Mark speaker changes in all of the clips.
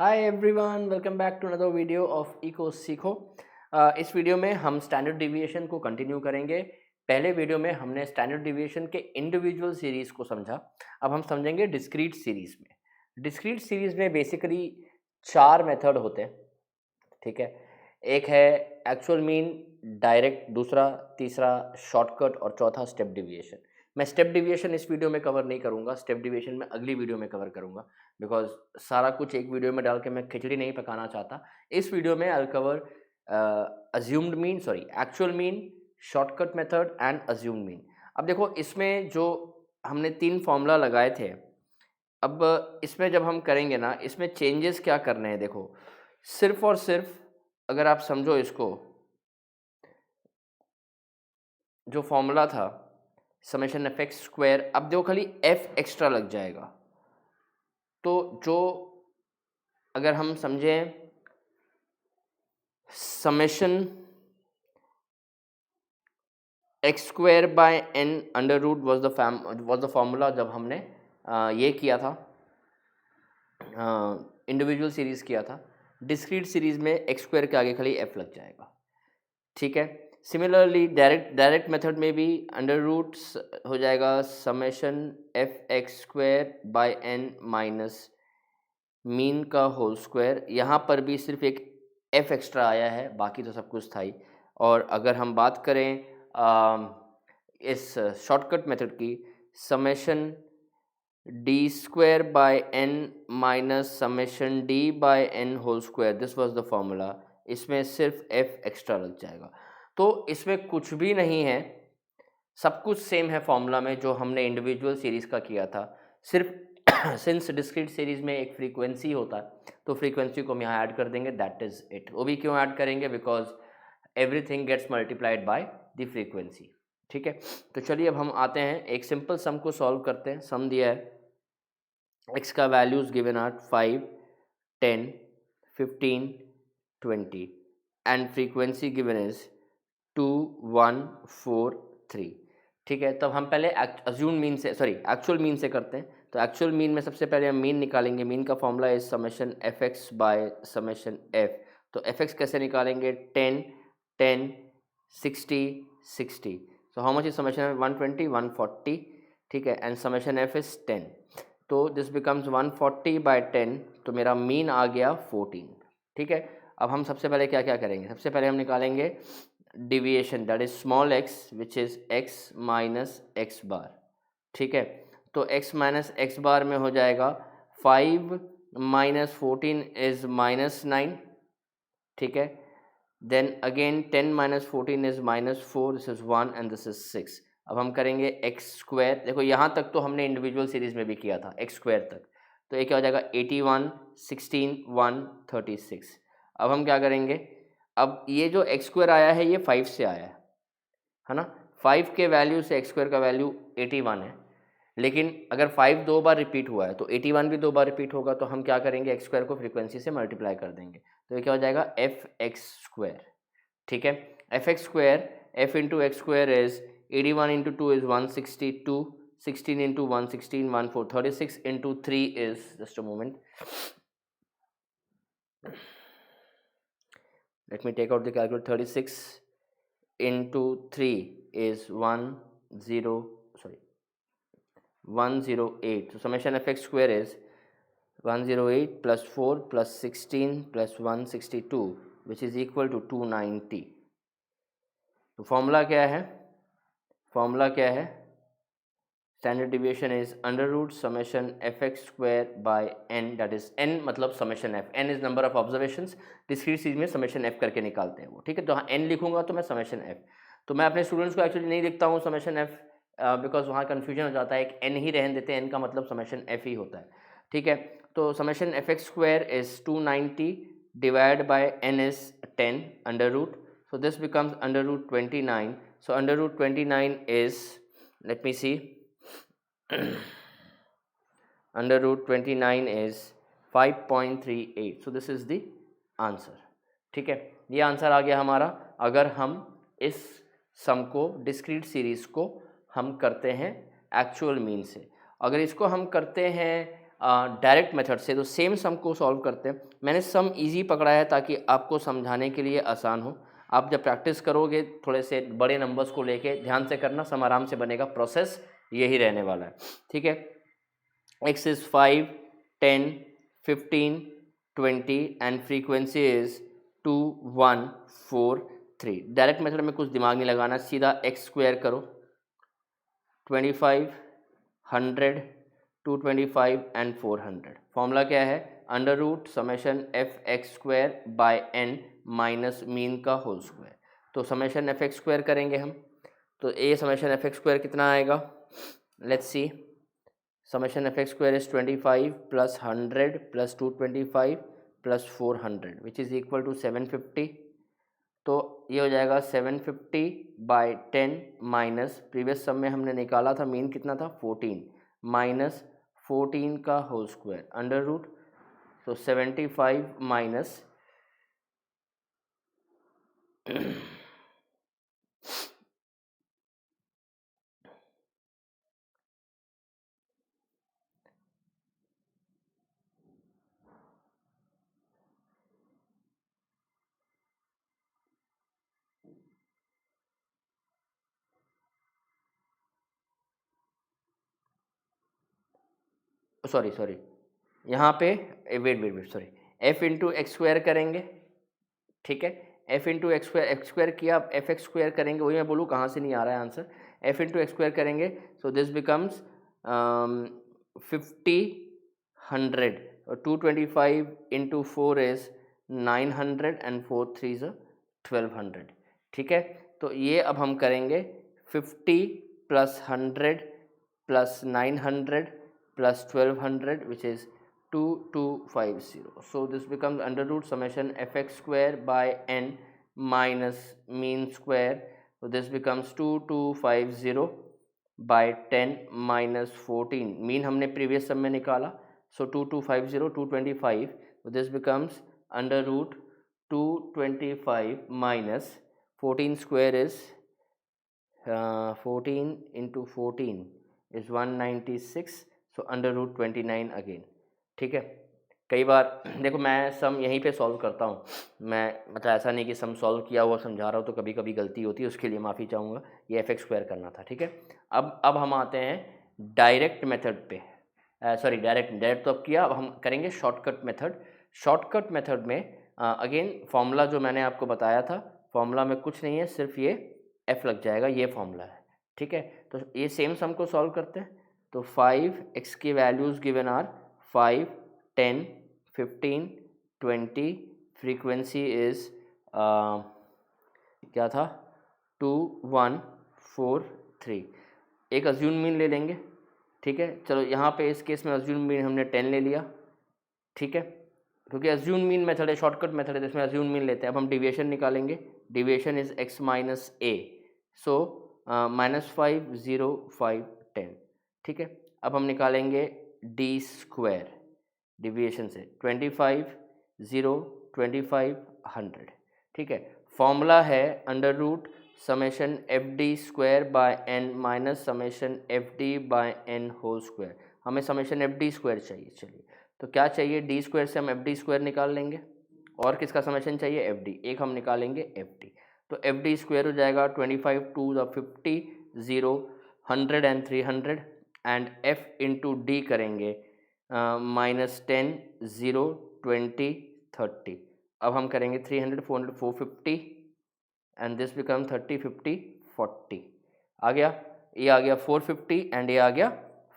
Speaker 1: Hi everyone, welcome back to another video of eco सीखो। इस video में हम स्टैंडर्ड डिविएशन को कंटिन्यू करेंगे। पहले वीडियो में हमने स्टैंडर्ड डिविएशन के इंडिविजुअल सीरीज़ को समझा। अब हम समझेंगे डिस्क्रीट सीरीज़ में। डिस्क्रीट सीरीज़ में बेसिकली 4 मेथड होते हैं, ठीक है। एक है एक्चुअल मीन, डायरेक्ट, दूसरा, तीसरा शॉर्टकट और चौथा स्टेप डिविएशन। मैं स्टेप डिविएशन इस वीडियो में कवर नहीं करूँगा, स्टेप डिविएशन मैं अगली वीडियो में कवर करूँगा, बिकॉज़ सारा कुछ एक वीडियो में डाल के मैं खिचड़ी नहीं पकाना चाहता। इस वीडियो में I will cover actual mean, shortcut method and assumed mean. अब देखो, इसमें जो हमने 3 फॉर्मूला लगाए थे, अब इसमें जब हम करेंगे ना, इसमें चेंजेस क्या करने हैं देखो। सिर्फ़ और सिर्फ़ अगर आप समझो इसको, जो फॉर्मूला था समेशन एफ एक्स स्क्वायर, अब देखो खाली एफ एक्स्ट्रा लग जाएगा। तो जो अगर हम समझें summation x square by n under root was the formula जब हमने ये किया था, इंडिविजुअल सीरीज़ किया था। डिस्क्रीट सीरीज़ में एक्स स्क्वायर के आगे खाली एफ लग जाएगा, ठीक है। सिमिलरली डायरेक्ट मेथड में भी अंडर रूट हो जाएगा summation f x square by n minus mean का होल स्क्वायर। यहाँ पर भी सिर्फ एक एफ एक्स्ट्रा आया है, बाकी तो सब कुछ था ही। और अगर हम बात करें इस शॉर्टकट मेथड की, summation d square by n minus summation d by n whole square, this was the formula. इसमें सिर्फ एफ एक्स्ट्रा लग जाएगा। तो इसमें कुछ भी नहीं है, सब कुछ सेम है फॉर्मूला में जो हमने इंडिविजुअल सीरीज़ का किया था। सिर्फ सिंस डिस्क्रीट सीरीज़ में एक फ्रीक्वेंसी होता है, तो फ्रीक्वेंसी को हम यहाँ ऐड कर देंगे, दैट इज़ इट। वो भी क्यों ऐड करेंगे, because everything gets multiplied by the frequency, ठीक है। तो चलिए अब हम आते हैं, एक सिंपल सम को सॉल्व करते हैं। सम दिया है, एक्स का values given are 5, 10, 15, 20 and frequency given is 2, 1, 4, 3, ठीक है। तब हम पहले एक्चुअल मीन से करते हैं। तो एक्चुअल मीन में सबसे पहले हम मीन निकालेंगे। मीन का formula is summation f x by summation F. तो एफ एक्स कैसे निकालेंगे, 10, 10, 60, 60। So how much is summation 120, 140, ठीक है। एंड समेशन एफ इज 10, तो दिस बिकम्स 140 बाय 10, तो मेरा मीन आ गया 14, ठीक है। अब हम सबसे पहले क्या क्या करेंगे, सबसे पहले हम निकालेंगे deviation, that is small x which is x minus x bar, ठीक है। तो एक्स माइनस एक्स बार में हो जाएगा 5 माइनस 14 इज -9, ठीक है। Then again 10 minus 14 is -4, this is 1 and this is 6। अब हम करेंगे एक्स स्क्वायर। देखो यहाँ तक तो हमने इंडिविजुअल सीरीज में भी किया था, एक्स स्क्वायर तक। तो ये क्या हो जाएगा, 81, 16, 1, 36। अब हम क्या करेंगे, अब ये जो एक्स स्क्वायर आया है ये 5 से आया है ना। 5 के वैल्यू से एक्स स्क्वायर का वैल्यू 81 है, लेकिन अगर 5 2 बार रिपीट हुआ है तो 81 भी 2 बार रिपीट होगा। तो हम क्या करेंगे, एक्स स्क्वायर को फ्रीक्वेंसी से मल्टीप्लाई कर देंगे। तो ये क्या हो जाएगा, एफ एक्स स्क्वायर, ठीक है। F x square, F into x square is 81 into 2 is 162, 16 into 116, 1436 into 3 is, just a moment, let me take out the calculator, 36 into 3 is 108. So summation of x square is 108 plus 4 plus 16 plus 162 which is equal to 290. तो formula क्या है, formula क्या है, standard deviation is under root summation f x square by n, that is n मतलब summation f, n is number of observations. Discrete series में summation f करके निकालते हैं वो, ठीक है। तो हाँ, एन लिखूंगा तो मैं समेशन एफ, तो मैं अपने स्टूडेंट्स को एक्चुअली नहीं लिखता हूँ समेशन एफ, बिकॉज वहाँ कन्फ्यूजन हो जाता है, एक एन ही रहने देते हैं, एन का मतलब समेशन एफ ही होता है, ठीक है। तो summation f x square is 290 divide by n is 10 under root, so this becomes under root 29. So under root 29 is, let me see, under root 29 is 5.38. So this is the answer, ठीक है। ये answer आ गया हमारा। अगर हम इस सम को, डिस्क्रीट सीरीज को हम करते हैं एक्चुअल मीन से, अगर इसको हम करते हैं डायरेक्ट मेथड से, तो सेम सम को सॉल्व करते हैं। मैंने सम इजी पकड़ा है ताकि आपको समझाने के लिए आसान हो। आप जब प्रैक्टिस करोगे थोड़े से बड़े नंबर्स को लेके ध्यान से करना, सम आराम से बनेगा। प्रोसेस यही रहने वाला है, ठीक है। x is 5, 10, 15, 20 and frequency is 2, 1, 4, 3। Direct method में कुछ दिमाग नहीं लगाना, सीधा x स्क्वायर करो। 25, 100, 225 एंड 400। फॉर्मूला क्या है? Under root summation f x square by n minus mean का होल स्क्वायर। तो समेशन एफ एक्स स्क्वायर करेंगे हम, तो a summation f x square कितना आएगा? Let's see. Summation f x square is 25 plus 100 plus 225 plus 400 which is equal to 750। तो ये हो जाएगा 750 बाई 10 माइनस प्रीवियस सम में हमने निकाला था मीन कितना था 14 माइनस 14 का होल स्क्वायर अंडर रूट। तो 75 माइनस सॉरी यहाँ पे wait sorry, f into x square करेंगे, ठीक है। एफ इंटू एक्स स्क्वायर किया, अब एफ एक्स स्क्वायर करेंगे, वही मैं बोलूँ कहाँ से नहीं आ रहा है answer. F into x square करेंगे, सो दिस बिकम्स 50, 100 और 225 इंटू 4 इज 900 एंड 4 3 इज 1200, ठीक है। तो ये अब हम करेंगे 50 plus 100 plus 900 plus 1200 which is 2250. So this becomes under root summation fx square by n minus mean square. So this becomes 2250 by 10 minus 14. Mean हमने previous sum में निकाला, so 2250 225. So this becomes under root 225 minus 14 square is 14 into 14 is 196. So under root 29 again, ठीक है। कई बार देखो मैं सम यहीं पे सॉल्व करता हूँ, मैं मतलब ऐसा नहीं कि सम सॉल्व किया हुआ समझा रहा हूँ, तो कभी कभी गलती होती है, उसके लिए माफ़ी चाहूँगा। ये एफ एक्स स्क्वायर करना था, ठीक है। अब हम आते हैं डायरेक्ट मेथड पे, सॉरी डायरेक्ट तो अब किया, अब हम करेंगे शॉर्टकट मेथड। शॉर्टकट मेथड में अगेन फॉर्मूला जो मैंने आपको बताया था, फॉर्मूला में कुछ नहीं है, सिर्फ ये एफ लग जाएगा, ये फॉर्मूला है, ठीक है। तो ये सेम सम को सॉल्व करते हैं। तो 5 x की values given are 5, 10, 15, 20। Frequency is क्या था 2, 1, 4, 3। एक अज्यूम मीन ले लेंगे, ठीक है। चलो यहाँ पे इस केस में अज्यूम मीन हमने 10 ले लिया, ठीक है, क्योंकि अज्यूम मीन मेथड है, शॉर्टकट मेथड है, जिसमें अज्यूम मीन लेते हैं। अब हम डिविएशन निकालेंगे, डिविएशन इज़ x माइनस ए, सो -5, 0, 5, 10, ठीक है। अब हम निकालेंगे डी स्क्वायर डिविएशन से, 25, 0, 25, 100, ठीक है। फॉर्मूला है under root summation f d square by n minus summation f d by n whole square. हमें समेशन एफ डी स्क्वायर चाहिए, चलिए तो क्या चाहिए, डी स्क्वायर से हम एफ डी स्क्वायर निकाल लेंगे, और किसका समेशन चाहिए, एफ डी, एक हम निकालेंगे एफ डी। तो एफ डी स्क्वायर हो जाएगा 25 2 50, 0, 100 and 300 and f into D करेंगे -10, 0, 20, 30। अब हम करेंगे 300, 400, 450 एंड दिस बिकम 30, 50, 40। आ गया, ये आ गया 450 एंड ये आ गया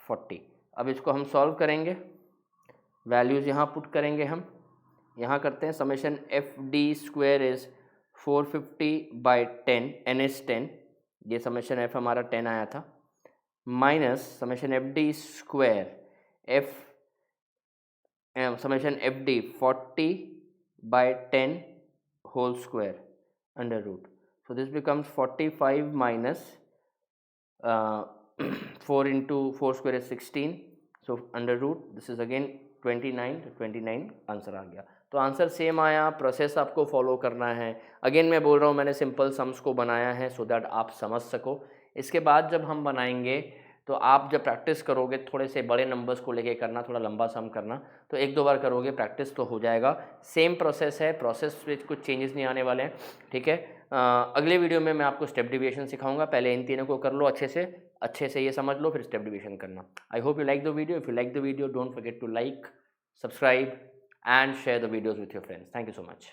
Speaker 1: 40। अब इसको हम सॉल्व करेंगे, वैल्यूज़ यहाँ पुट करेंगे, हम यहाँ करते हैं summation f d square is 450 by 10, n is 10, ये समेशन एफ हमारा 10 आया था, minus summation f d square f summation f d 40 by 10 whole square under root. So this becomes 45 minus 4 into 4 square is 16, so under root this is again 29, 29 answer आ गया। तो answer same आया, process आपको follow करना है। Again मैं बोल रहा हूँ मैंने सिंपल सम्स को बनाया है सो दैट आप समझ सको। इसके बाद जब हम बनाएंगे तो आप जब प्रैक्टिस करोगे थोड़े से बड़े नंबर्स को लेके करना, थोड़ा लंबा सम करना, तो 1-2 बार करोगे प्रैक्टिस तो हो जाएगा। सेम प्रोसेस है, प्रोसेस में कुछ चेंजेस नहीं आने वाले हैं, ठीक है। अगले वीडियो में मैं आपको स्टेप डिविएशन सिखाऊंगा, पहले इन तीनों को कर लो अच्छे से ये समझ लो, फिर स्टेप डिविएशन करना। I hope you like the video. If you like the video, don't forget to like, subscribe and share the videos with your friends. Thank you so much.